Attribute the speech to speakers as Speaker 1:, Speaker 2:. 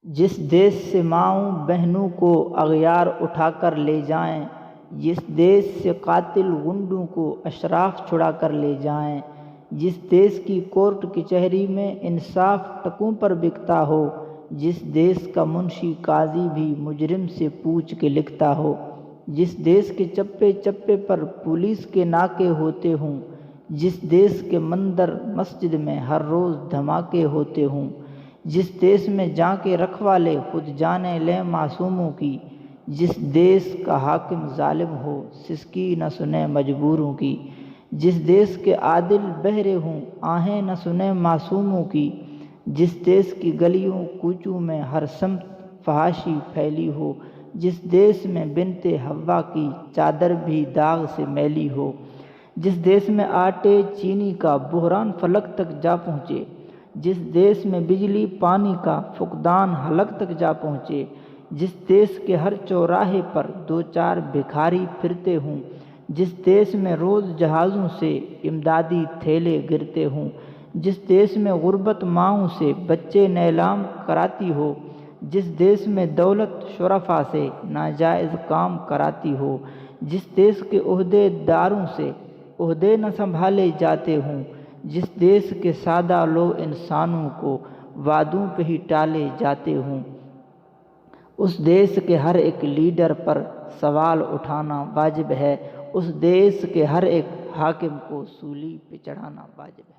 Speaker 1: جس دیس سے ماؤں بہنوں کو اغیار اٹھا کر لے جائیں، جس دیس سے قاتل غنڈوں کو اشراف چھڑا کر لے جائیں، جس دیس کی کورٹ کچہری میں انصاف ٹکوں پر بکتا ہو، جس دیس کا منشی قاضی بھی مجرم سے پوچھ کے لکھتا ہو، جس دیس کے چپے چپے پر پولیس کے ناکے ہوتے ہوں، جس دیس کے مندر مسجد میں ہر روز دھماکے ہوتے ہوں، جس دیس میں جاں کے رکھوالے خود جانیں لیں معصوموں کی، جس دیس کا حاکم ظالم ہو سسکی نہ سنے مجبوروں کی، جس دیس کے عادل بہرے ہوں آہیں نہ سنے معصوموں کی، جس دیس کی گلیوں کوچوں میں ہر سمت فحاشی پھیلی ہو، جس دیس میں بنت حوا کی چادر بھی داغ سے میلی ہو، جس دیس میں آٹے چینی کا بحران فلک تک جا پہنچے، جس دیس میں بجلی پانی کا فقدان حلق تک جا پہنچے، جس دیس کے ہر چوراہے پر دو چار بھکاری پھرتے ہوں، جس دیس میں روز جہازوں سے امدادی تھیلے گرتے ہوں، جس دیس میں غربت ماؤں سے بچے نیلام کراتی ہو، جس دیس میں دولت شرفا سے ناجائز کام کراتی ہو، جس دیس کے عہدے داروں سے عہدے نہ سنبھالے جاتے ہوں، جس دیس کے سادہ لو انسانوں کو وعدوں پہ ہی ٹالے جاتے ہوں، اس دیس کے ہر ایک لیڈر پر سوال اٹھانا واجب ہے، اس دیس کے ہر ایک حاکم کو سولی پہ چڑھانا واجب ہے۔